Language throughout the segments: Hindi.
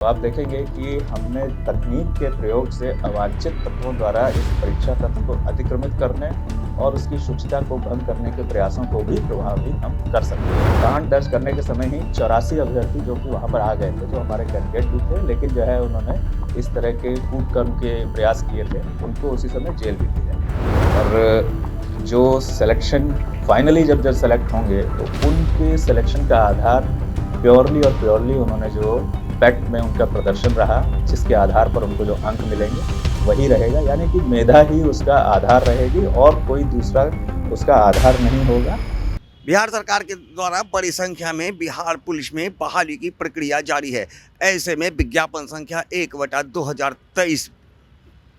तो आप देखेंगे कि हमने तकनीक के प्रयोग से अवांछित तत्वों द्वारा इस परीक्षा तंत्र को अतिक्रमित करने और उसकी शुचिता को भंग करने के प्रयासों को भी प्रभावी हम कर सकते हैं। कांड दर्ज करने के समय ही 84 अभ्यर्थी जो कि वहाँ पर आ गए थे, जो हमारे कैंडिडेट भी थे, लेकिन जो है उन्होंने इस तरह के कूटकर्म के प्रयास किए थे, उनको उसी समय जेल भी दी जाए। और जो सिलेक्शन फाइनली जब सेलेक्ट होंगे तो उनके सिलेक्शन का आधार प्योरली उन्होंने जो पैक्ट में उनका प्रदर्शन रहा, जिसके आधार पर उनको जो अंक मिलेंगे वही रहेगा, यानी कि मेधा ही उसका आधार रहेगी और कोई दूसरा उसका आधार नहीं होगा। बिहार सरकार के द्वारा बड़ी संख्या में बिहार पुलिस में बहाली की प्रक्रिया जारी है। ऐसे में विज्ञापन संख्या 1/2023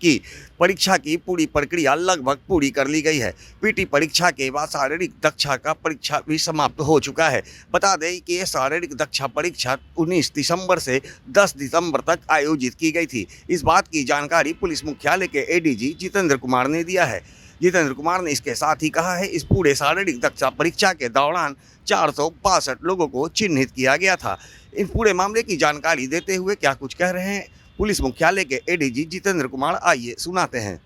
की परीक्षा की पूरी प्रक्रिया लगभग पूरी कर ली गई है। पीटी परीक्षा के बाद शारीरिक दक्षता का परीक्षा भी समाप्त हो चुका है। बता दें कि ये शारीरिक दक्षता परीक्षा 19 दिसंबर से 10 दिसंबर तक आयोजित की गई थई। इस बात की जानकारी पुलिस मुख्यालय के एडीजी जितेंद्र कुमार ने दिया है। जितेंद्र कुमार ने इसके साथ ही कहा है, इस पूरे शारीरिक दक्षता परीक्षा के दौरान 462 लोगों को चिन्हित किया गया था। इन पूरे मामले की जानकारी देते हुए क्या कुछ कह रहे हैं पुलिस मुख्यालय के एडीजी जितेंद्र कुमार, आइए सुनाते हैं।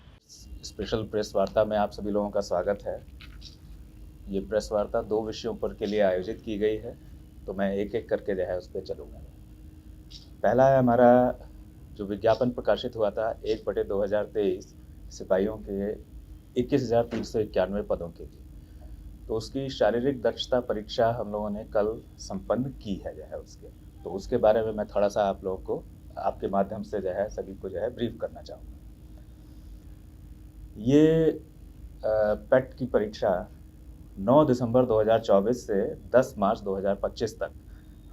स्पेशल प्रेस वार्ता में आप सभी लोगों का स्वागत है। ये प्रेस वार्ता 2 विषयों पर के लिए आयोजित की गई है, तो मैं एक एक करके जो है उस पर चलूँगा। पहला है हमारा जो विज्ञापन प्रकाशित हुआ था 1/2023 सिपाहियों के 21,391 पदों के लिए, तो उसकी शारीरिक दक्षता परीक्षा हम लोगों ने कल संपन्न की है जो है उसके, तो उसके बारे में मैं थोड़ा सा आप लोगों को आपके माध्यम से जो है सभी को जो है ब्रीफ करना चाहूँगा। ये पेट की परीक्षा 9 दिसंबर 2024 से 10 मार्च 2025 तक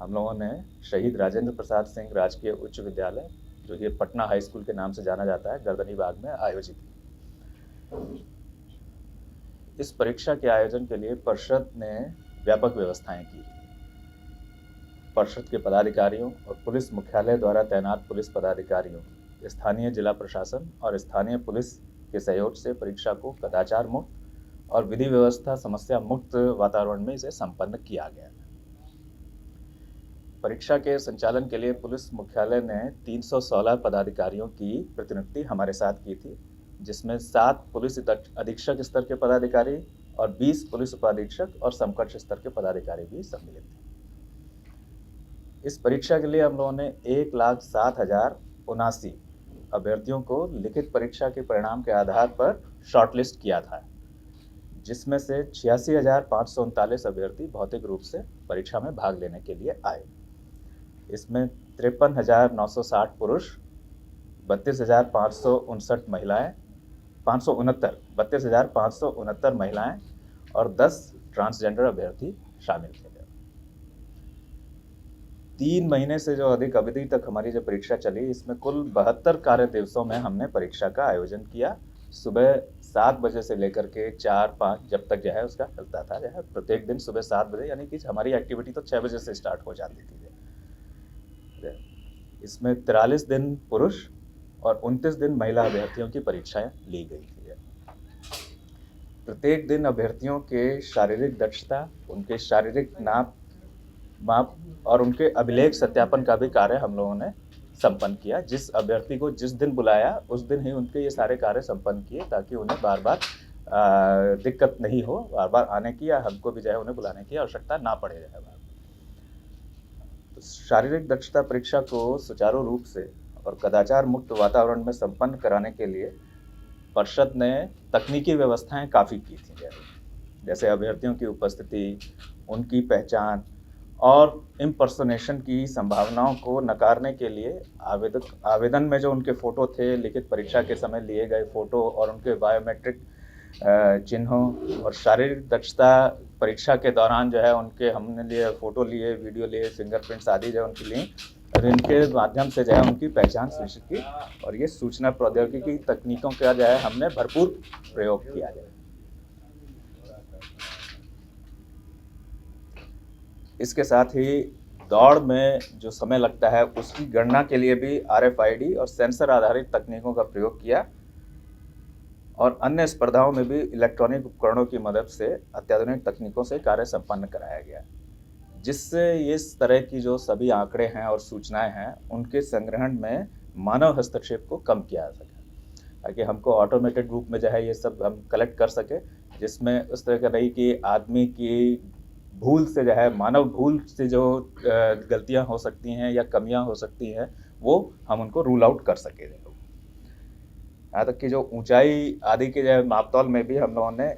हम लोगों ने शहीद राजेंद्र प्रसाद सिंह राजकीय उच्च विद्यालय, जो ये पटना हाई स्कूल के नाम से जाना जाता है, गर्दनी बाग में आयोजित की। इस परीक्षा के आयोजन के लिए परिषद ने व्यापक व्यवस्थाएं की। परिषद के पदाधिकारियों और पुलिस मुख्यालय द्वारा तैनात पुलिस पदाधिकारियों, स्थानीय जिला प्रशासन और स्थानीय पुलिस के सहयोग से परीक्षा को कदाचार मुक्त और विधि व्यवस्था समस्या मुक्त वातावरण में इसे संपन्न किया गया। परीक्षा के संचालन के लिए पुलिस मुख्यालय ने 316 पदाधिकारियों की प्रतिनियुक्ति हमारे साथ की थी, जिसमें 7 पुलिस अधीक्षक स्तर के पदाधिकारी और 20 पुलिस उपाधीक्षक और समकक्ष स्तर के पदाधिकारी भी सम्मिलित थे। इस परीक्षा के लिए हम लोगों ने 1,07,079 अभ्यर्थियों को लिखित परीक्षा के परिणाम के आधार पर शॉर्टलिस्ट किया था, जिसमें से 86,539 अभ्यर्थी भौतिक रूप से परीक्षा में भाग लेने के लिए आए। इसमें 53,960 पुरुष, 32,569 महिलाएं, 32,569 महिलाएं और 10 ट्रांसजेंडर अभ्यर्थी शामिल थे। 3 महीने से जो अधिक अवधि तक हमारी जो परीक्षा चली, इसमें कुल 72 कार्य दिवसों में हमने परीक्षा का आयोजन किया। सुबह 7 बजे से लेकर के 4-5 जब तक जो है उसका चलता था, जो है प्रत्येक दिन सुबह 7 बजे, यानी कि हमारी एक्टिविटी तो 6 बजे से स्टार्ट हो जाती थी। इसमें 43 दिन पुरुष और 29 दिन महिला अभ्यर्थियों की परीक्षाएं ली गई थी। प्रत्येक दिन अभ्यर्थियों के शारीरिक दक्षता, उनके शारीरिक माप और उनके अभिलेख सत्यापन का भी कार्य हम लोगों ने संपन्न किया। जिस अभ्यर्थी को जिस दिन बुलाया उस दिन ही उनके ये सारे कार्य संपन्न किए, ताकि उन्हें बार बार दिक्कत नहीं हो, बार बार आने की या हमको भी जाए उन्हें बुलाने की आवश्यकता ना पड़े रहे। तो शारीरिक दक्षता परीक्षा को सुचारू रूप से और कदाचार मुक्त वातावरण में संपन्न कराने के लिए परिषद ने तकनीकी व्यवस्थाएं काफ़ी की थी, जैसे अभ्यर्थियों की उपस्थिति, उनकी पहचान और इम्पर्सोनेशन की संभावनाओं को नकारने के लिए आवेदन में जो उनके फ़ोटो थे, लिखित परीक्षा के समय लिए गए फ़ोटो और उनके बायोमेट्रिक चिन्हों और शारीरिक दक्षता परीक्षा के दौरान जो है उनके हमने लिए फ़ोटो लिए, वीडियो लिए, फिंगरप्रिंट्स आदि जो उनके लिए, और इनके माध्यम से जो है उनकी पहचान सुनिश्चित की। और ये सूचना प्रौद्योगिकी तकनीकों का जो है हमने भरपूर प्रयोग किया है। इसके साथ ही दौड़ में जो समय लगता है उसकी गणना के लिए भी RFID और सेंसर आधारित तकनीकों का प्रयोग किया, और अन्य स्पर्धाओं में भी इलेक्ट्रॉनिक उपकरणों की मदद से अत्याधुनिक तकनीकों से कार्य संपन्न कराया गया, जिससे इस तरह की जो सभी आंकड़े हैं और सूचनाएं हैं उनके संग्रहण में मानव हस्तक्षेप को कम किया जा सके, ताकि हमको ऑटोमेटेड रूप में जो है ये सब हम कलेक्ट कर सके, जिसमें उस तरह का नहीं कि आदमी की भूल से जो है, मानव भूल से जो गलतियां हो सकती हैं या कमियां हो सकती हैं वो हम उनको रूल आउट कर सके। यहाँ तक कि जो ऊंचाई आदि के जो है मापतौल में भी हम लोगों ने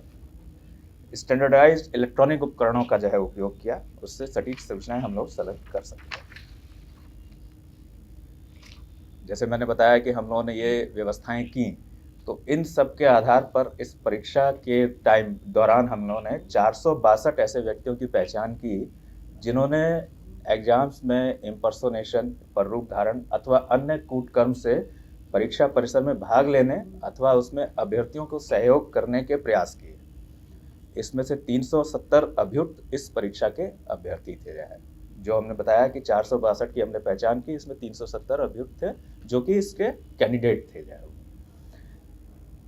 स्टैंडर्डाइज्ड इलेक्ट्रॉनिक उपकरणों का जो है उपयोग किया, उससे सटीक सूचनाएं हम लोग सेलेक्ट कर सकते हैं। जैसे मैंने बताया कि हम लोगों ने ये व्यवस्थाएं की, तो इन सब के आधार पर इस परीक्षा के टाइम दौरान हम लोगों ने 462 ऐसे व्यक्तियों की पहचान की जिन्होंने एग्जाम्स में इम्पर्सोनेशन, प्ररूप धारण अथवा अन्य कूटकर्म से परीक्षा परिसर में भाग लेने अथवा उसमें अभ्यर्थियों को सहयोग करने के प्रयास किए। इसमें से 370 अभियुक्त इस परीक्षा के अभ्यर्थी थे। जो हमने बताया कि 462 की हमने पहचान की, इसमें 370 अभियुक्त थे जो कि इसके कैंडिडेट थे।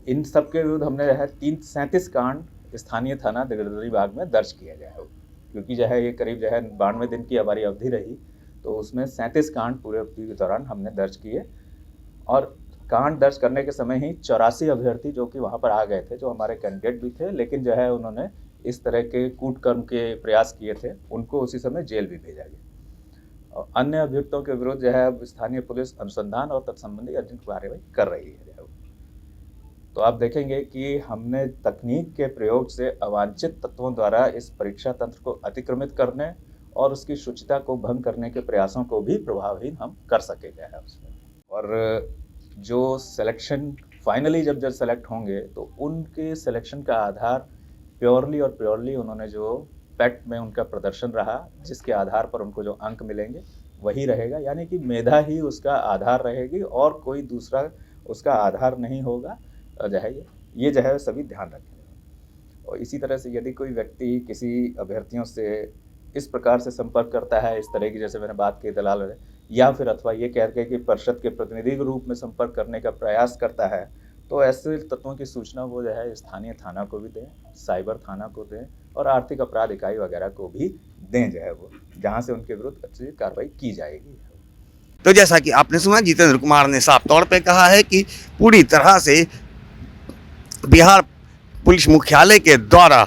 इन सब के विरुद्ध हमने 37 कांड स्थानीय थाना गिरदरी बाग में दर्ज किया गया है, क्योंकि जो है ये करीब जो है 92 दिन की हमारी अवधि रही, तो उसमें 37 कांड पूरे अवधि के दौरान हमने दर्ज किए। और कांड दर्ज करने के समय ही 84 अभ्यर्थी जो कि वहाँ पर आ गए थे, जो हमारे कैंडिडेट भी थे, लेकिन जो है उन्होंने इस तरह के कूटकर्म के प्रयास किए थे, उनको उसी समय जेल भी भेजा गया। और अन्य अभियुक्तों के विरुद्ध जो है अब स्थानीय पुलिस अनुसंधान और तत्संबंधी अर्जित कार्रवाई कर रही है। तो आप देखेंगे कि हमने तकनीक के प्रयोग से अवांछित तत्वों द्वारा इस परीक्षा तंत्र को अतिक्रमित करने और उसकी शुचिता को भंग करने के प्रयासों को भी प्रभावहीन हम कर सकेंगे है उसमें। और जो सिलेक्शन फाइनली जब सेलेक्ट होंगे तो उनके सिलेक्शन का आधार प्योरली उन्होंने जो पैट में उनका प्रदर्शन रहा, जिसके आधार पर उनको जो अंक मिलेंगे वही रहेगा, यानी कि मेधा ही उसका आधार रहेगी और कोई दूसरा उसका आधार नहीं होगा। जो है ये जो है सभी ध्यान रखें। और इसी तरह से यदि कोई व्यक्ति किसी अभ्यर्थियों से इस प्रकार से संपर्क करता है, इस तरह की जैसे मैंने बात की दलाल है, या फिर अथवा ये कह के कि परिषद के प्रतिनिधि के रूप में संपर्क करने का प्रयास करता है, तो ऐसे तत्वों की सूचना वो जो है स्थानीय थाना को भी दें, साइबर थाना को दें और आर्थिक अपराध इकाई वगैरह को भी दें, जो है वो जहाँ से उनके विरुद्ध अच्छी कार्रवाई की जाएगी। तो जैसा कि आपने सुना, जितेंद्र कुमार ने साफ तौर पे कहा है कि पूरी तरह से बिहार पुलिस मुख्यालय के द्वारा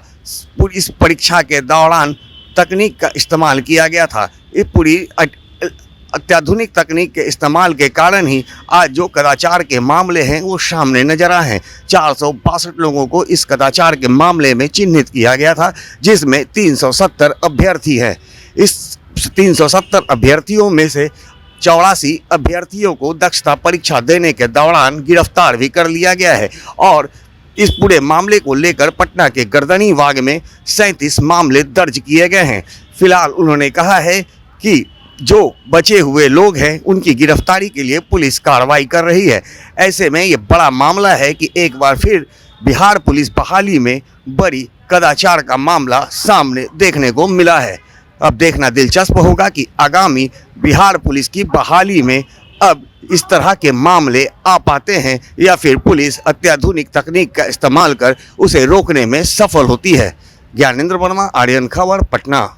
इस परीक्षा के दौरान तकनीक का इस्तेमाल किया गया था। ये पूरी अत्याधुनिक तकनीक के इस्तेमाल के कारण ही आज जो कदाचार के मामले हैं वो सामने नजर आए हैं। 462 लोगों को इस कदाचार के मामले में चिन्हित किया गया था, जिसमें 370 अभ्यर्थी हैं। इस 370 अभ्यर्थियों में से 84 अभ्यर्थियों को दक्षता परीक्षा देने के दौरान गिरफ्तार भी कर लिया गया है। और इस पूरे मामले को लेकर पटना के गर्दनी बाग में 37 मामले दर्ज किए गए हैं। फिलहाल उन्होंने कहा है कि जो बचे हुए लोग हैं उनकी गिरफ्तारी के लिए पुलिस कार्रवाई कर रही है। ऐसे में ये बड़ा मामला है कि एक बार फिर बिहार पुलिस बहाली में बड़ी कदाचार का मामला सामने देखने को मिला है। अब देखना दिलचस्प होगा कि आगामी बिहार पुलिस की बहाली में अब इस तरह के मामले आ पाते हैं या फिर पुलिस अत्याधुनिक तकनीक का इस्तेमाल कर उसे रोकने में सफल होती है। ज्ञानेंद्र वर्मा, आर्यन खबर, पटना।